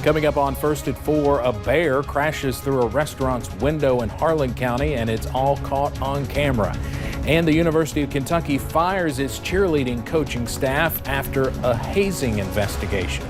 Coming up on First at 4, a bear crashes through a restaurant's window in Harlan County, and it's all caught on camera. And the University of Kentucky fires its cheerleading coaching staff after a hazing investigation.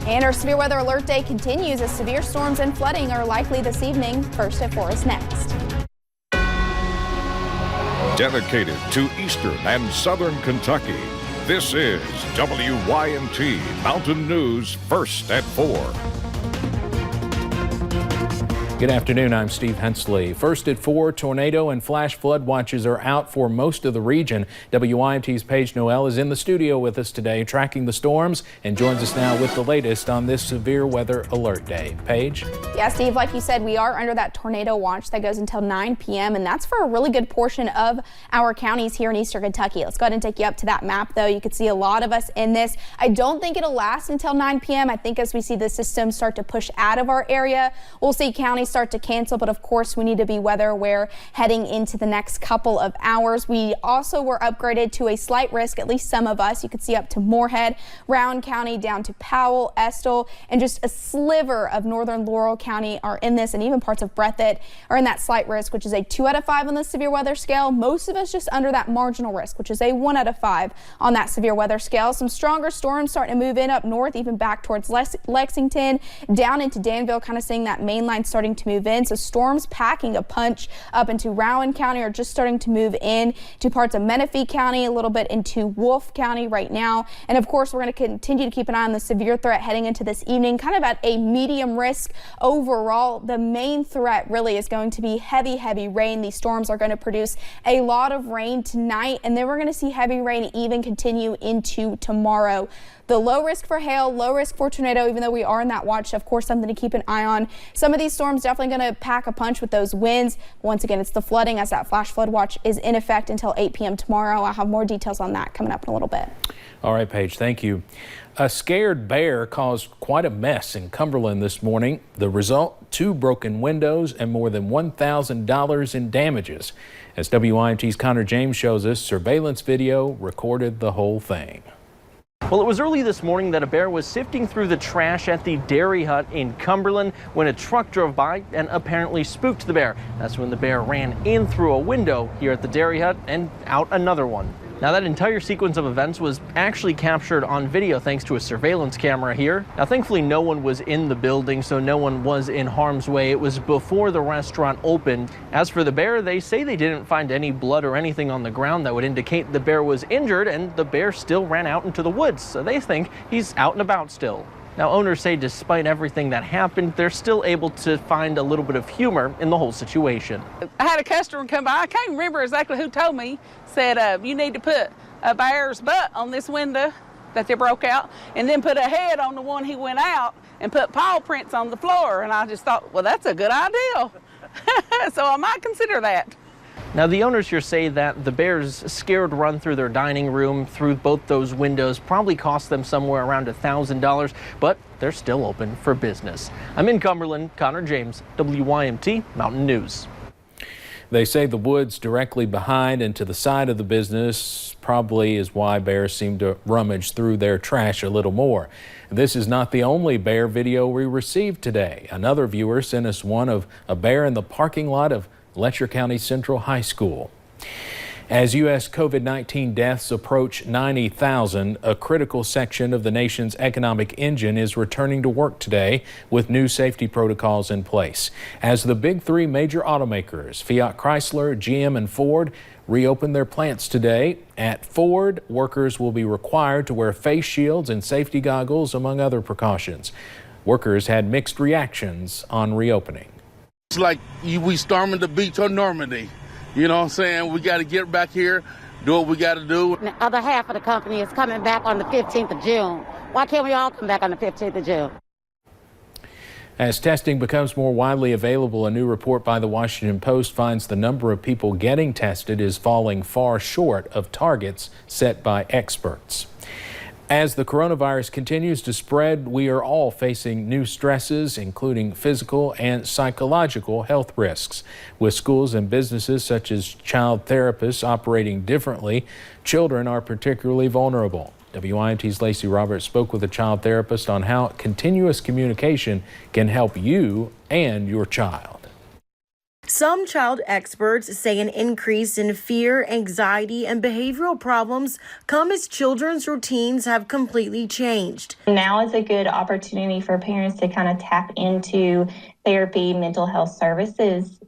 And our severe weather alert day continues as severe storms and flooding are likely this evening. First at 4 is next. Dedicated to Eastern and Southern Kentucky, this is WYMT Mountain News First at 4. Good afternoon, I'm Steve Hensley. First at 4, tornado and flash flood watches are out for most of the region. WYMT's Paige Noel is in the studio with us today, tracking the storms, and joins us now with the latest on this severe weather alert day. Paige? Yeah, Steve, like you said, we are under that tornado watch that goes until 9 p.m., and that's for a really good portion of our counties here in Eastern Kentucky. Let's go ahead and take you up to that map, though. You can see a lot of us in this. I don't think it'll last until 9 p.m. I think as we see the system start to push out of our area, we'll see counties start to cancel, but of course we need to be weather aware heading into the next couple of hours. We also were upgraded to a slight risk, at least some of us. You can see up to Moorhead, Rowan County, down to Powell, Estill, and just a sliver of northern Laurel County are in this, and even parts of Breathitt are in that slight risk, which is a 2 out of 5 on the severe weather scale. Most of us just under that marginal risk, which is a 1 out of 5 on that severe weather scale. Some stronger storms starting to move in up north, even back towards Lexington, down into Danville, kind of seeing that main line starting to move in. So storms packing a punch up into Rowan County are just starting to move in to parts of Menifee County, a little bit into Wolfe County right now. And of course, we're going to continue to keep an eye on the severe threat heading into this evening, kind of at a medium risk overall. The main threat really is going to be heavy rain. These storms are going to produce a lot of rain tonight, and then we're going to see heavy rain even continue into tomorrow. The low risk for hail, low risk for tornado, even though we are in that watch, of course, something to keep an eye on. Some of these storms definitely going to pack a punch with those winds. Once again, it's the flooding as that flash flood watch is in effect until 8 p.m. tomorrow. I'll have more details on that coming up in a little bit. All right, Paige, thank you. A scared bear caused quite a mess in Cumberland this morning. The result, 2 broken windows and more than $1,000 in damages. As WYMT's Connor James shows us, surveillance video recorded the whole thing. Well, it was early this morning that a bear was sifting through the trash at the Dairy Hut in Cumberland when a truck drove by and apparently spooked the bear. That's when the bear ran in through a window here at the Dairy Hut and out another one. Now, that entire sequence of events was actually captured on video thanks to a surveillance camera here. Now, thankfully, no one was in the building, so no one was in harm's way. It was before the restaurant opened. As for the bear, they say they didn't find any blood or anything on the ground that would indicate the bear was injured, and the bear still ran out into the woods, so they think he's out and about still. Now, owners say despite everything that happened, they're still able to find a little bit of humor in the whole situation. I had a customer come by, I can't remember exactly who told me, said you need to put a bear's butt on this window that they broke out, and then put a head on the one he went out, and put paw prints on the floor. And I just thought, well, that's a good idea. So I might consider that. Now, the owners here say that the bear's scared run through their dining room through both those windows probably cost them somewhere around $1,000, but they're still open for business. I'm in Cumberland, Connor James, WYMT Mountain News. They say the woods directly behind and to the side of the business probably is why bears seem to rummage through their trash a little more. This is not the only bear video we received today. Another viewer sent us one of a bear in the parking lot of Letcher County Central High School. As U.S. COVID-19 deaths approach 90,000, a critical section of the nation's economic engine is returning to work today with new safety protocols in place. As the big 3 major automakers, Fiat Chrysler, GM, and Ford, reopen their plants today. At Ford, workers will be required to wear face shields and safety goggles, among other precautions. Workers had mixed reactions on reopening. It's like we storming the beach on Normandy. You know what I'm saying? We got to get back here, do what we got to do. The other half of the company is coming back on the 15th of June. Why can't we all come back on the 15th of June? As testing becomes more widely available, a new report by the Washington Post finds the number of people getting tested is falling far short of targets set by experts. As the coronavirus continues to spread, we are all facing new stresses, including physical and psychological health risks. With schools and businesses such as child therapists operating differently, children are particularly vulnerable. WINT's Lacey Roberts spoke with a child therapist on how continuous communication can help you and your child. Some child experts say an increase in fear, anxiety, and behavioral problems come as children's routines have completely changed. Now is a good opportunity for parents to kind of tap into therapy, mental health services,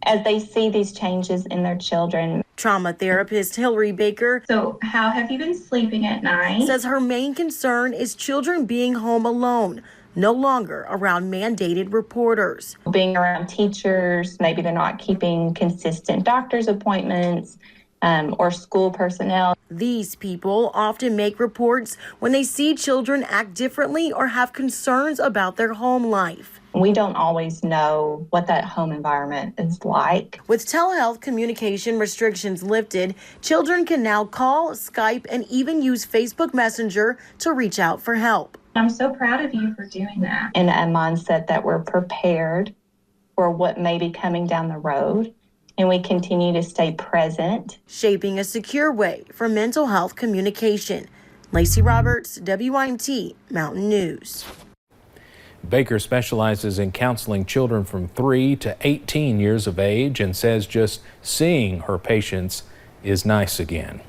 as they see these changes in their children. Trauma therapist Hillary Baker So how have you been sleeping at night? says her main concern is children being home alone, no longer around mandated reporters. Being around teachers, maybe they're not keeping consistent doctor's appointments or school personnel. These people often make reports when they see children act differently or have concerns about their home life. We don't always know what that home environment is like. With telehealth communication restrictions lifted, children can now call, Skype, and even use Facebook Messenger to reach out for help. I'm so proud of you for doing that. In a mindset that we're prepared for what may be coming down the road, and we continue to stay present. Shaping a secure way for mental health communication. Lacey Roberts, WINT Mountain News. Baker specializes in counseling children from 3 to 18 years of age and says just seeing her patients is nice again.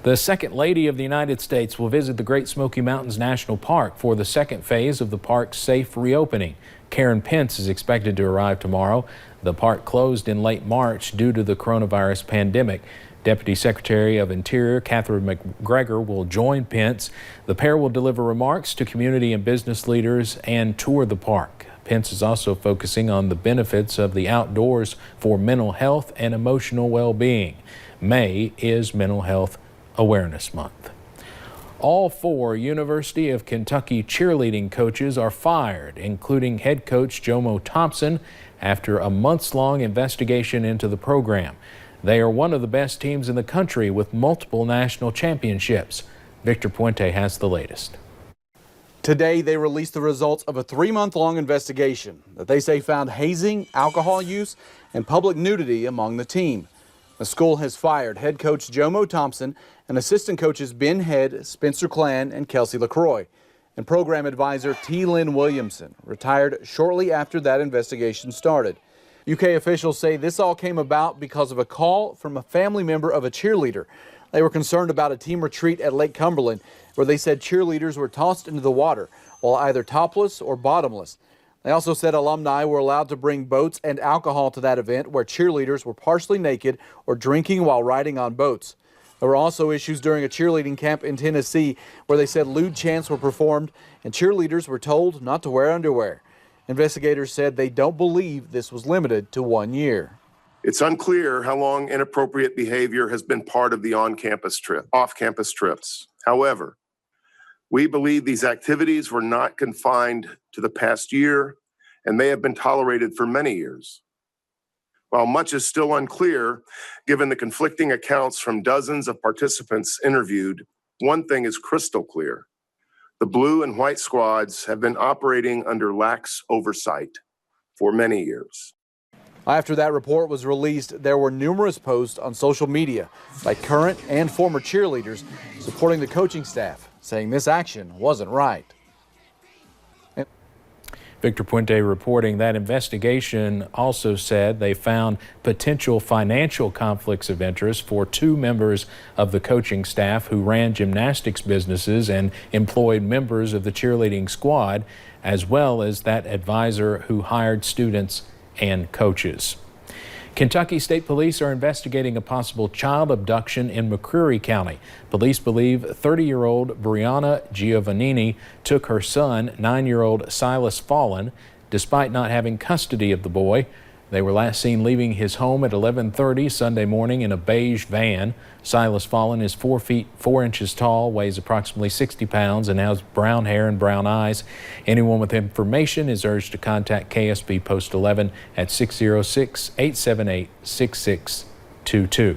The Second Lady of the United States will visit the Great Smoky Mountains National Park for the second phase of the park's safe reopening. Karen Pence is expected to arrive tomorrow. The park closed in late March due to the coronavirus pandemic. Deputy Secretary of Interior Catherine McGregor will join Pence. The pair will deliver remarks to community and business leaders and tour the park. Pence is also focusing on the benefits of the outdoors for mental health and emotional well-being. May is Mental Health Awareness Month. All 4 University of Kentucky cheerleading coaches are fired, including head coach Jomo Thompson, after a months-long investigation into the program. They are one of the best teams in the country with multiple national championships. Victor Puente has the latest. Today, they released the results of a 3-month-long investigation that they say found hazing, alcohol use, and public nudity among the team. The school has fired head coach Jomo Thompson and assistant coaches Ben Head, Spencer Clan, and Kelsey LaCroix. And program advisor T. Lynn Williamson retired shortly after that investigation started. UK officials say this all came about because of a call from a family member of a cheerleader. They were concerned about a team retreat at Lake Cumberland where they said cheerleaders were tossed into the water while either topless or bottomless. They also said alumni were allowed to bring boats and alcohol to that event where cheerleaders were partially naked or drinking while riding on boats. There were also issues during a cheerleading camp in Tennessee where they said lewd chants were performed and cheerleaders were told not to wear underwear. Investigators said they don't believe this was limited to 1 year. It's unclear how long inappropriate behavior has been part of the off-campus trips. However, we believe these activities were not confined to the past year and may have been tolerated for many years. While much is still unclear, given the conflicting accounts from dozens of participants interviewed, one thing is crystal clear. The blue and white squads have been operating under lax oversight for many years. After that report was released, there were numerous posts on social media by current and former cheerleaders supporting the coaching staff, saying this action wasn't right. Victor Puente reporting that investigation also said they found potential financial conflicts of interest for 2 members of the coaching staff who ran gymnastics businesses and employed members of the cheerleading squad, as well as that advisor who hired students and coaches. Kentucky State Police are investigating a possible child abduction in McCreary County. Police believe 30-year-old Brianna Giovannini took her son, 9-year-old Silas Fallon, despite not having custody of the boy. They were last seen leaving his home at 11:30 Sunday morning in a beige van. Silas Fallon is 4 feet 4 inches tall, weighs approximately 60 pounds, and has brown hair and brown eyes. Anyone with information is urged to contact KSB Post 11 at 606-878-6622.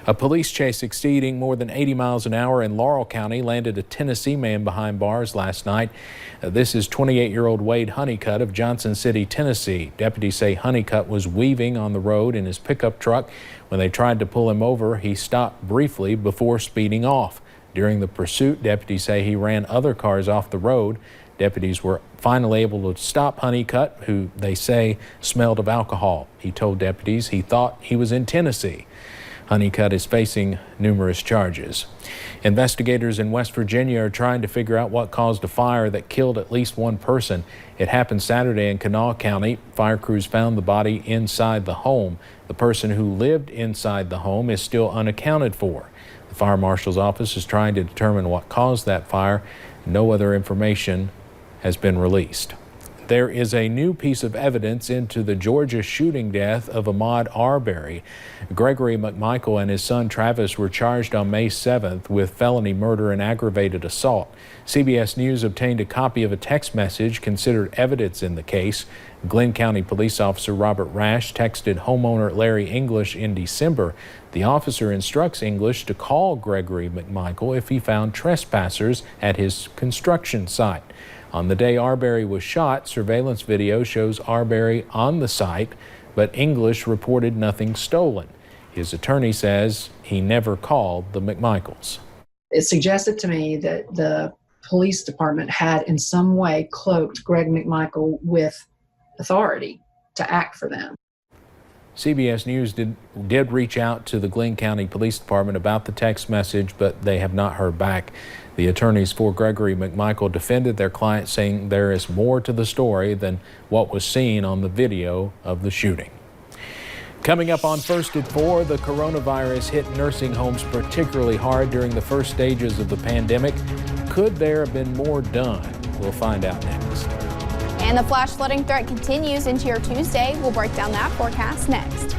A police chase exceeding more than 80 miles an hour in Laurel County landed a Tennessee man behind bars last night. This is 28-year-old Wade Honeycutt of Johnson City, Tennessee. Deputies say Honeycutt was weaving on the road in his pickup truck. When they tried to pull him over, he stopped briefly before speeding off. During the pursuit, deputies say he ran other cars off the road. Deputies were finally able to stop Honeycutt, who they say smelled of alcohol. He told deputies he thought he was in Tennessee. Honeycutt is facing numerous charges. Investigators in West Virginia are trying to figure out what caused a fire that killed at least one person. It happened Saturday in Kanawha County. Fire crews found the body inside the home. The person who lived inside the home is still unaccounted for. The fire marshal's office is trying to determine what caused that fire. No other information has been released. There is a new piece of evidence into the Georgia shooting death of Ahmaud Arbery. Gregory McMichael and his son Travis were charged on May 7th with felony murder and aggravated assault. CBS News obtained a copy of a text message considered evidence in the case. Glenn County Police Officer Robert Rash texted homeowner Larry English in December. The officer instructs English to call Gregory McMichael if he found trespassers at his construction site. On the day Arbery was shot, surveillance video shows Arbery on the site, but English reported nothing stolen. His attorney says he never called the McMichaels. It suggested to me that the police department had in some way cloaked Greg McMichael with authority to act for them. CBS News did reach out to the Glenn County Police Department about the text message, but they have not heard back. The attorneys for Gregory McMichael defended their client, saying there is more to the story than what was seen on the video of the shooting. Coming up on First at 4, the coronavirus hit nursing homes particularly hard during the first stages of the pandemic. Could there have been more done? We'll find out next. And the flash flooding threat continues into your Tuesday. We'll break down that forecast next.